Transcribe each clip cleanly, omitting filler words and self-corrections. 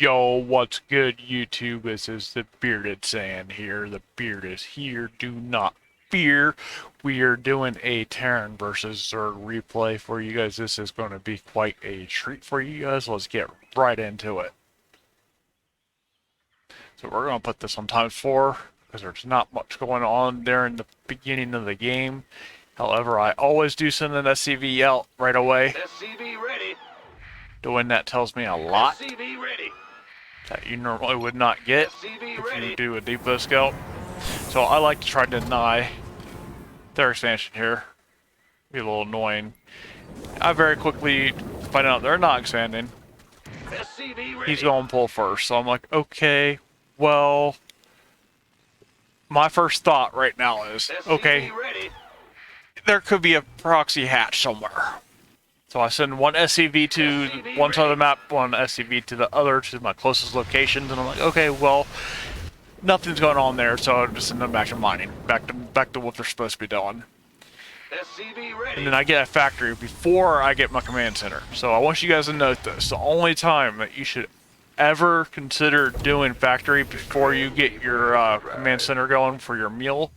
Yo, what's good, YouTube? This is the Bearded Sand here. The beard is here. Do not fear. We are doing a Terran versus Zerg replay for you guys. This is going to be quite a treat for you guys. Let's get right into it. So we're going to put this on ×4 because there's not much going on there in the beginning of the game. However, I always do send an SCV out right away. SCV ready. Doing that tells me a lot SCV ready. that you normally would not get SCV if ready. you do a depot scout. So I like to try to deny their expansion here. Be a little annoying. I very quickly find out they're not expanding. SCV ready. He's going pull first. So I'm like, okay, well, my first thought right now is, SCV okay, ready. there could be a proxy hatch somewhere. So I send one SCV to one side of the map, one SCV to the other, to my closest locations, and I'm like, okay, well, nothing's going on there, so I just send them back to mining, back to what they're supposed to be doing. SCV ready. And then I get a factory before I get my command center. So I want you guys to note this: the only time that you should ever consider doing factory before you get your command center going for your meal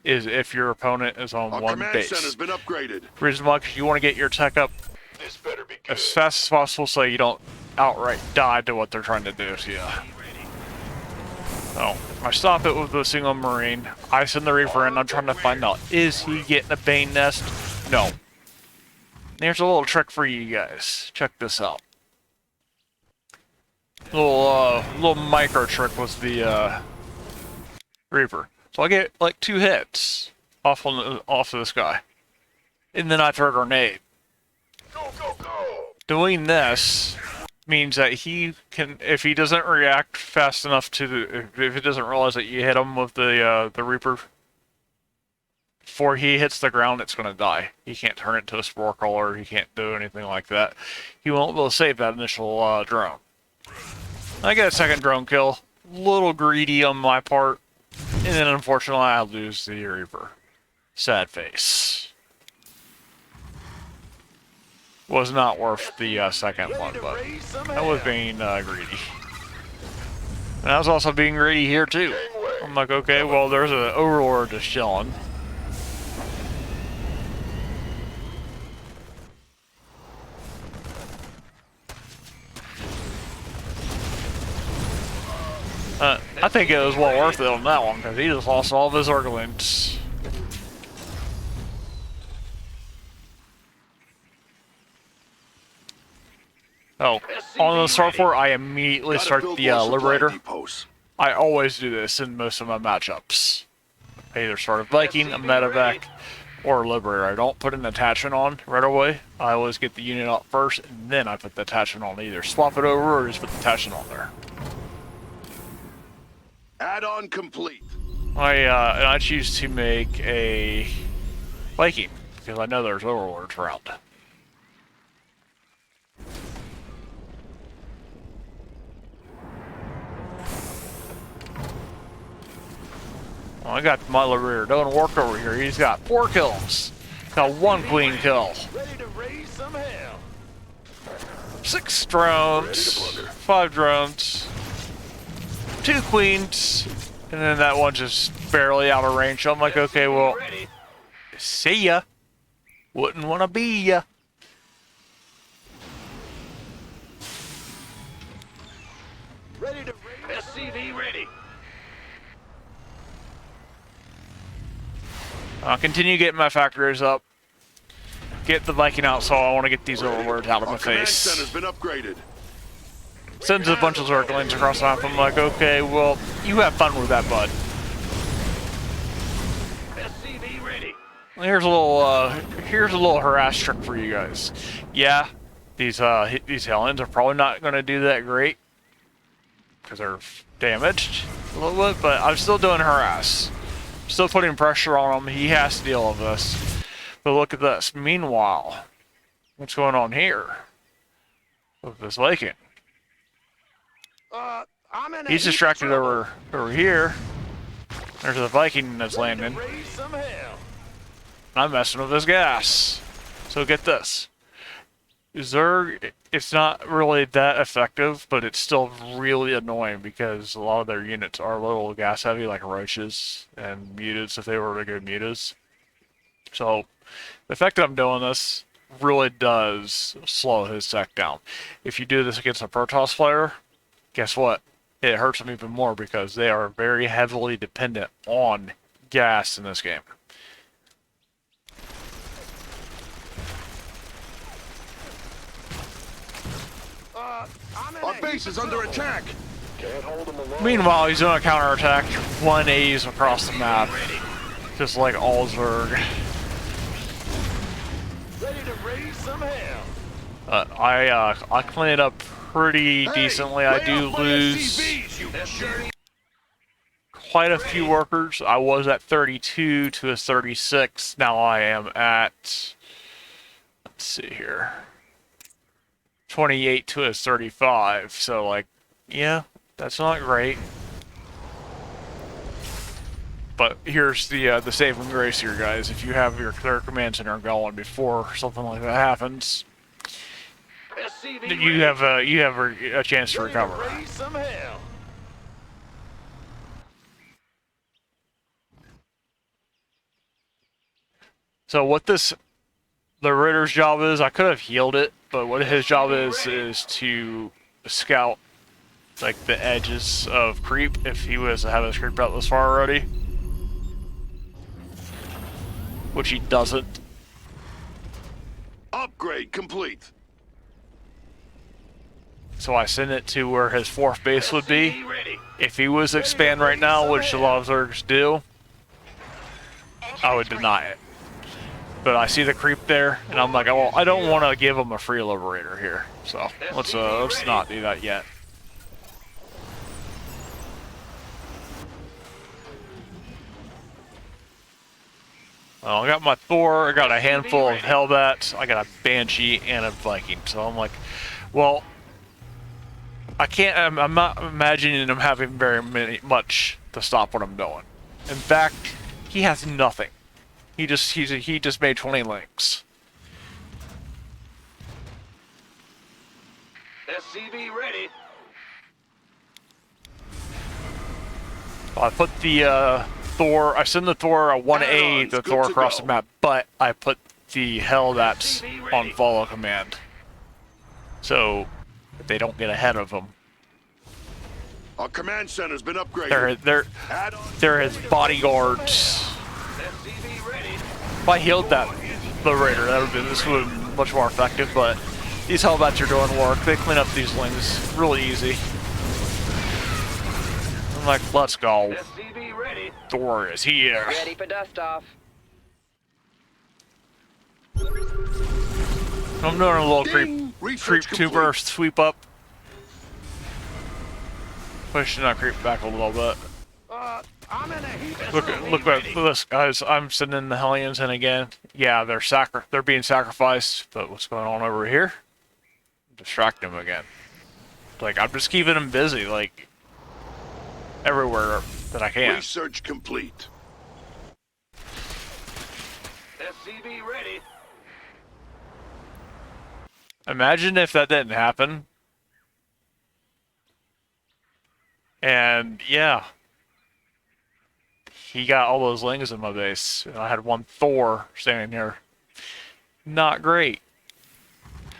is if your opponent is on one command base. center's been upgraded. Reason why, because you want to get your tech up This better be good. as fast as possible so you don't outright die to what they're trying to do to you. So, if I stop it with a single Marine, I send the Reaper in, I'm trying to find out, is he getting a Bane nest? No. Here's a little trick for you guys. Check this out. Little micro trick with the Reaper. So I get like 2 hits off of this guy. And then I throw a grenade. Go, go, go. Doing this means that he can, if he doesn't react fast enough to if he doesn't realize that you hit him with the Reaper before he hits the ground, it's going to die. He can't turn it to a spore crawler. He can't do anything like that. He won't be able to save that initial drone. I get a second drone kill. A little greedy on my part. And then unfortunately I lose the Reaper. Sad face. Was not worth the second one, Ready to but raise some I was hell. being greedy. And I was also being greedy here too. I'm like, okay, well, there's an Overlord just chilling. I think it was well worth it on that one because he just lost all of his Zerglings. Oh, on the start for I immediately Gotta start build the more supply Liberator. depots. I always do this in most of my matchups. I either start a Viking, a Medevac, or a Liberator. I don't put an attachment on right away. I always get the unit out first, and then I put the attachment on. Either swap it over or just put the attachment on there. Add-on complete. And I choose to make a Viking because I know there's Overlords around. Well, I got my Liberator doing work over here. He's got 4 kills. Got 1 queen kill. Ready to raise some hell. 6 drones. 5 drones. 2 queens. And then that one's just barely out of range. So I'm like, okay, well, Ready. see ya. Wouldn't want to be ya. Ready to raise. SCV ready. I'll continue getting my factories up. Get the Viking out, so I want to get these Overlords out of my Our command face. center's been upgraded. Sends a bunch of Zerglings across the map. I'm like, okay, well, you have fun with that, bud. SCV ready. Here's a little harass trick for you guys. Yeah, these Helens are probably not going to do that great because they're damaged a little bit, but I'm still doing harass. Still putting pressure on him. He has to deal with this. But look at this. Meanwhile, what's going on here with this Viking? I'm in a He's heap distracted trouble. over here. There's a Viking that's Ready to landing. raise some hell. I'm messing with his gas. So get this. Zerg, it's not really that effective, but it's still really annoying because a lot of their units are a little gas heavy, like roaches and mutas if they were regular mutas. So the fact that I'm doing this really does slow his tech down. If you do this against a Protoss player, guess what? It hurts them even more because they are very heavily dependent on gas in this game. Our base is under attack. Can't hold them alone. Meanwhile, he's doing a counterattack, 180s across the map, just like all Zerg. Ready to raise some hell. I clean it up pretty decently. I do lose quite a few workers. I was at 32 to a 36. Now I am at, let's see here, 28 to a 35. So like, yeah, that's not great. But here's the saving grace here, guys. If you have your clear command center going before something like that happens, SCV you have a chance to recover. raise some hell. So what the Ritter's job is, I could have healed it, but what his job is to scout like the edges of creep if he was to have his creep out this far already, which he doesn't. Upgrade complete. So I send it to where his fourth base would be. SCV ready. If he was to expand right now, which a lot of Zergs do, I would deny it. But I see the creep there, and I'm like, well, I don't want to give him a free liberator here, so let's not do that yet. Well, I got my Thor, I got a handful of Hellbats, I got a Banshee, and a Viking. So I'm like, well, I'm not imagining him having much to stop what I'm doing. In fact, he has nothing. He just made 20 links. SCV ready. I put the Thor. I send the Thor a 1A, the Good Thor to across go. the map, but I put the Hellbats on follow command, so they don't get ahead of him. Our command center's been upgraded. Add on. They're his bodyguards. SCV ready. If I healed that liberator, this would have been much more effective. But these Hellbats are doing work. They clean up these lings really easy. I'm like, let's go. SCV ready. Thor is here. Ready for dust off. I'm doing a little Ding! creep Research two complete. burst sweep up. Pushing that creep back a little bit. I'm in a heap. Look at this, guys. I'm sending the Hellions in again. Yeah, they're being sacrificed, but what's going on over here? Distract them again. Like, I'm just keeping them busy, like, everywhere that I can. Research complete. SCV ready. Imagine if that didn't happen. And, yeah. He got all those lings in my base. And I had one Thor standing here. Not great.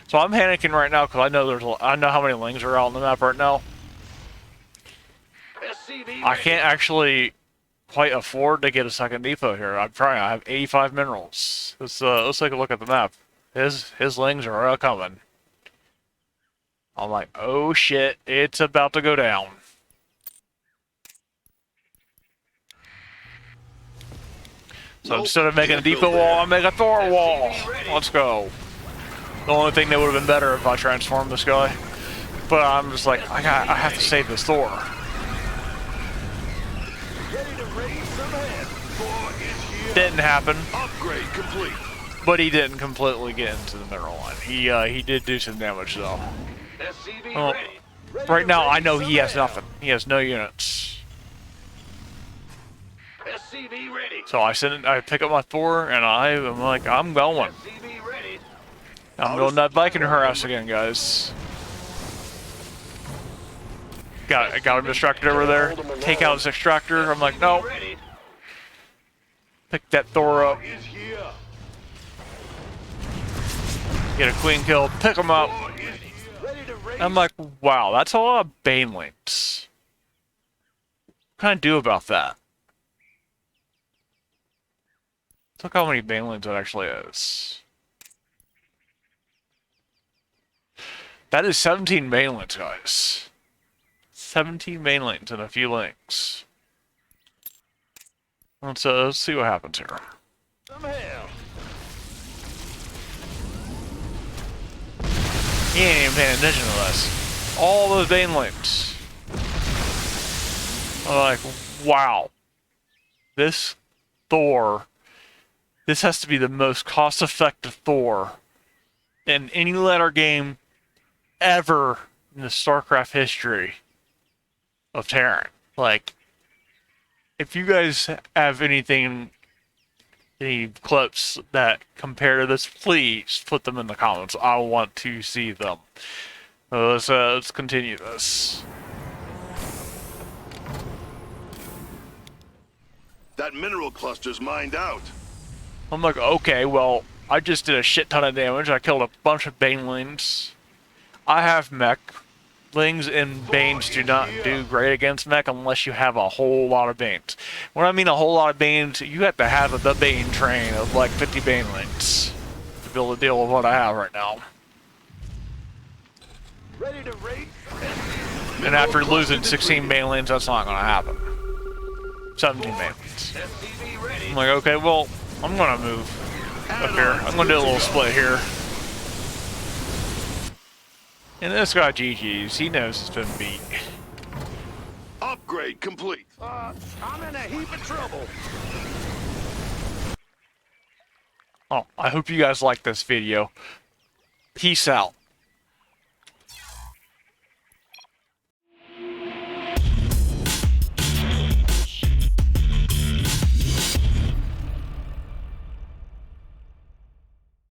So I'm panicking right now because I know how many lings are out on the map right now. SCV I ready. can't actually quite afford to get a second depot here. I'm trying. I have 85 minerals. Let's take a look at the map. His lings are coming. I'm like, oh shit, it's about to go down. So instead of making a depot wall, I make a Thor wall. Let's go. The only thing that would have been better if I transformed this guy. But I'm just like, I have to save this Thor. Ready to raise some hell. Thor is here. Didn't happen, Upgrade complete. but he didn't completely get into the mineral line. He did do some damage though. SCV Well, ready. Ready right to now, I raise know some he has hell. nothing. He has no units. SCV ready. So I pick up my Thor, and I'm like, I'm going. SCV ready. I'm going that Viking harass again, guys. Got him distracted over there. Take out his extractor. I'm like, no. Pick that Thor up. Get a clean kill. Pick him up. I'm like, wow, that's a lot of banelings. What can I do about that? Look how many banelings it actually is. That is 17 banelings, guys. 17 banelings and a few links. Let's see what happens here. Some hell. He ain't even paying attention to this. All those banelings. I'm like, wow. This Thor. This has to be the most cost-effective Thor in any ladder game ever in the StarCraft history of Terran. Like, if you guys have any clips that compare to this, please put them in the comments. I want to see them. Let's continue this. That mineral cluster's mined out. I'm like, okay, well, I just did a shit ton of damage. I killed a bunch of banelings. I have mech. Lings and Banes do not do great against mech unless you have a whole lot of Banes. When I mean a whole lot of Banes, you have to have the Bane train of like 50 Banelings to be able to deal with what I have right now. Ready to race? And after losing 16 Banelings, that's not going to happen. 17 Banelings. I'm like, okay, well, I'm going to move up here. I'm going to do a little split here. And this guy GG's, he knows he's been beat. Upgrade complete. I'm in a heap of trouble. Oh, I hope you guys like this video. Peace out.